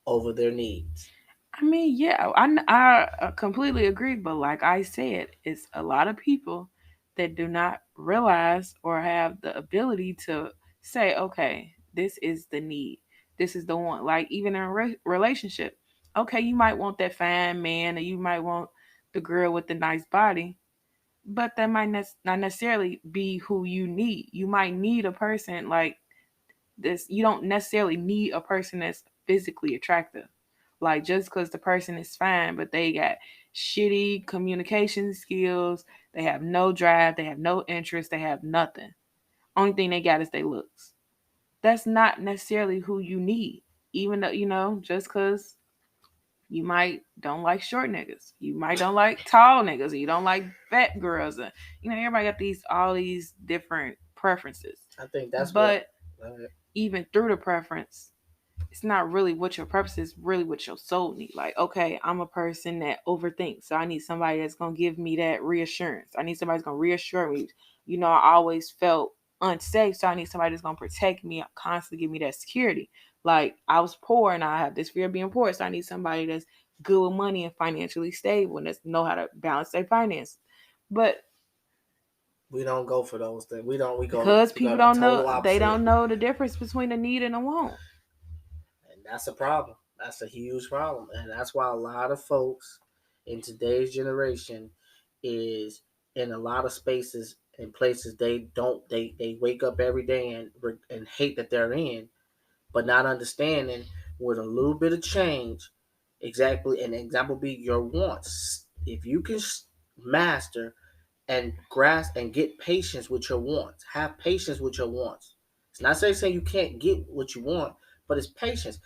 over their needs. I mean, yeah, I completely agree. But like I said, it's a lot of people that do not realize or have the ability to say, okay, this is the need. This is the one. Like even in a relationship, okay, you might want that fine man or you might want the girl with the nice body, but that might not necessarily be who you need. You might need a person like this. You don't necessarily need a person that's physically attractive. Like just because the person is fine, but they got shitty communication skills, they have no drive, they have no interest, they have nothing. Only thing they got is their looks. That's not necessarily who you need. Even though, just because you might don't like short niggas, you might don't like tall niggas, or you don't like fat girls. Everybody got all these different preferences. I think that's what. But even through the preference, it's not really what your purpose is, really what your soul needs. Like, okay, I'm a person that overthinks. So I need somebody that's gonna give me that reassurance. I need somebody that's gonna reassure me. I always felt unsafe. So I need somebody that's gonna protect me, constantly give me that security. Like I was poor and I have this fear of being poor. So I need somebody that's good with money and financially stable and that's know how to balance their finances. But we don't go for those things. We don't. because We go people the don't total know, they opposite, don't know the difference between a need and a want. and that's a problem. That's a huge problem, and that's why a lot of folks in today's generation is in a lot of spaces and places they don't. They wake up every day and hate that they're in, but not understanding with a little bit of change. Exactly, an example be your wants. If you can master and grasp and get patience with your wants. Have patience with your wants. It's not saying you can't get what you want, but it's patience.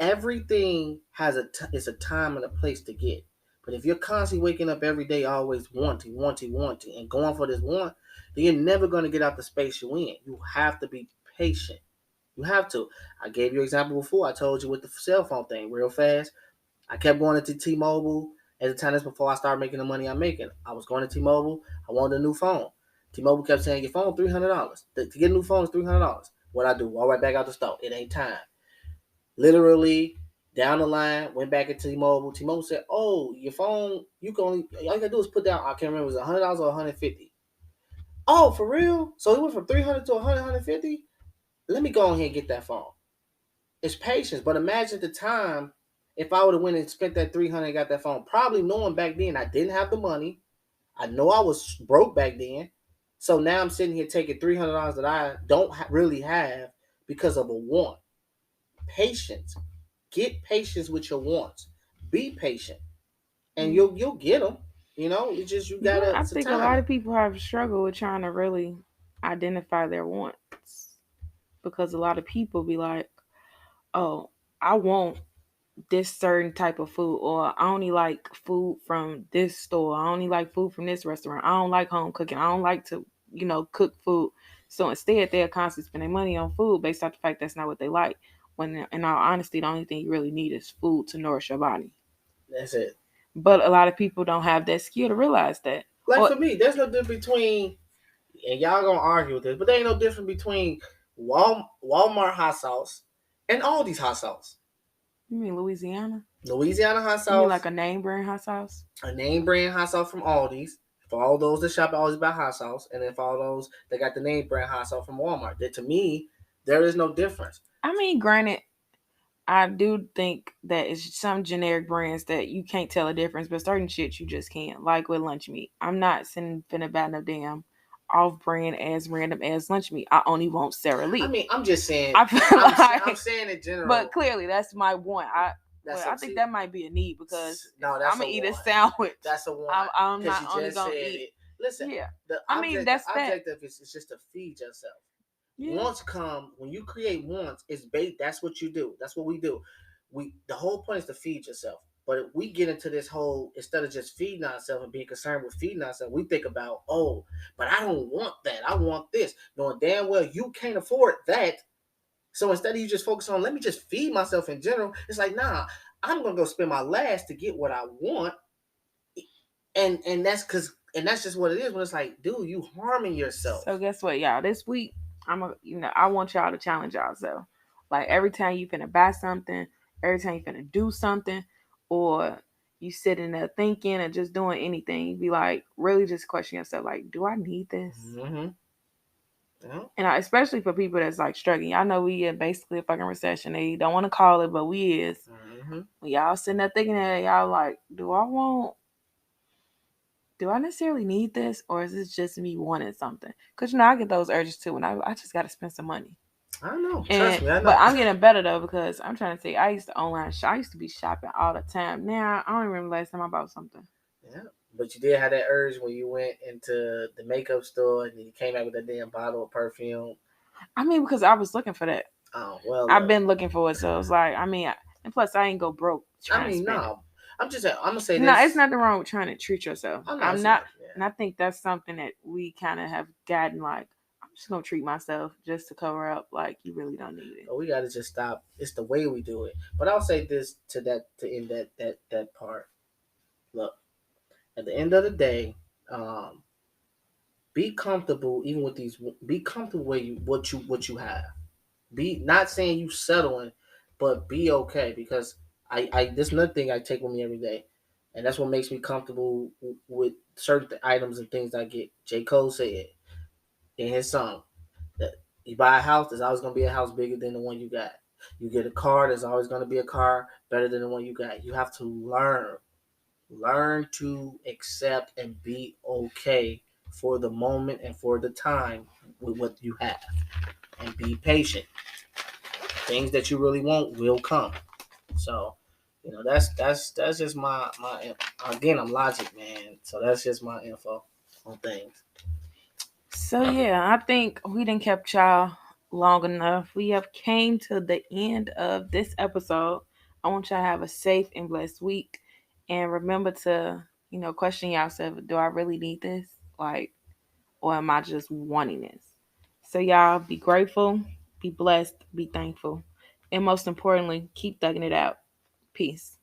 Everything has is a time and a place to get. But if you're constantly waking up every day, always wanting, and going for this want, then you're never going to get out the space you're in. You have to be patient. You have to. I gave you an example before. I told you with the cell phone thing real fast. I kept going to T-Mobile at the time. That's before I started making the money I'm making. I was going to T-Mobile. I wanted a new phone. T-Mobile kept saying, your phone $300. To get a new phone is $300. What I do? Walk right back out the store. It ain't time. Literally, down the line, went back at T-Mobile. T-Mobile said, oh, your phone, you can only, all you gotta do is put down, I can't remember, it was $100 or $150. Oh, for real? So it went from 300 to 100, 150? Let me go on here and get that phone. It's patience. But imagine the time if I would have went and spent that 300 and got that phone, probably knowing back then I didn't have the money. I know I was broke back then. So now I'm sitting here taking $300 that I don't really have because of a want. Patience. Get patience with your wants. Be patient, and Mm. you'll get them. It's just you But gotta. I It's a think a lot timing. of people have struggled with trying to really identify their wants because a lot of people be like, "Oh, I want this certain type of food," or "I only like food from this store. I only like food from this restaurant. I don't like home cooking. I don't like to, cook food." So instead, they're constantly spending money on food based off the fact that's not what they like. When, in all honesty, the only thing you really need is food to nourish your body. That's it. But a lot of people don't have that skill to realize that. Like Or for me, there's no difference between, and y'all gonna argue with this, but there ain't no difference between Walmart hot sauce and Aldi's hot sauce. you mean Louisiana? Louisiana hot You mean like sauce, a name brand hot sauce? a name brand hot sauce from Aldi's. For all those that shop at Aldi's buy hot sauce, and then for all those that got the name brand hot sauce from Walmart. That to me, there is no difference. I mean, granted, I do think that it's some generic brands that you can't tell a difference, but certain shit you just can't. Like with lunch meat, I'm not sitting finna buy no damn off brand as random as lunch meat. I only want Sara I Lee. mean, I'm just saying. I feel I'm like, saying in but general. clearly that's my want. That's I a think see. that might be a need because if No, I'm that's a gonna eat a want. sandwich, That's a I'm, want I'm because not you only just gonna said eat. it. Listen, Yeah, the I mean object, the that's that. objective is just to feed yourself. Yeah. Wants come when you create wants. It's bait. That's what you do. That's what we do. The whole point is to feed yourself. But if we get into this whole instead of just feeding ourselves and being concerned with feeding ourselves, we think about but I don't want that. I want this, knowing damn well you can't afford that. So instead of you just focus on let me just feed myself in general, it's like nah, I'm gonna go spend my last to get what I want, and that's just what it is. When it's like, dude, you harming So yourself. guess what, y'all? This week, I want y'all to challenge yourself. Like every time you finna buy something, every time you finna do something, or you sitting there thinking or just doing anything, you be like, really just question yourself, like, do I need this? Mm-hmm. Yeah. And especially for people that's like struggling. Y'all know we in basically a fucking recession. They don't want to call it, but we is. Mm-hmm. When y'all sitting there thinking that, y'all like, do I necessarily need this, or is this just me wanting something? Because I get those urges too, and I just got to spend some money. I don't know. Trust And me, I but know. I'm getting better though because I'm trying to say I used to online shop. I used to be shopping all the time. Now I don't even remember last time I bought something. Yeah. But you did have that urge when you went into the makeup store and then you came out with that damn bottle of perfume. I mean, because I was looking for that. Oh well, I've look. been looking for it, so it's like and plus I ain't go broke I trying to mean, spend it. no. I'm gonna say No, it's this. nothing wrong with trying to treat yourself. Oh no, I'm it's not, not. Yeah. and I think that's something that we kind of have gotten like. I'm just gonna treat myself just to cover up. Like you really don't need it. But we gotta just stop. It's the way we do it. But I'll say this to that to end that part. Look, at the end of the day, um, be comfortable even with these. Be comfortable where what you have. Be not saying you settling, but be okay because I this another thing I take with me every day, and that's what makes me comfortable with certain items and things I get. J. Cole said in his song that you buy a house, there's always gonna be a house bigger than the one you got. You get a car, there's always gonna be a car better than the one you got. You have to learn to accept and be okay for the moment and for the time with what you have, and be patient. Things that you really want will come. So, that's just my again. I'm logic, man. So that's just my info on things. So yeah, I think we didn't kept y'all long enough. We have came to the end of this episode. I want y'all to have a safe and blessed week, and remember to question yourself: Do I really need this? Like, or am I just wanting this? So y'all be grateful, be blessed, be thankful, and most importantly, keep thugging it out. Peace.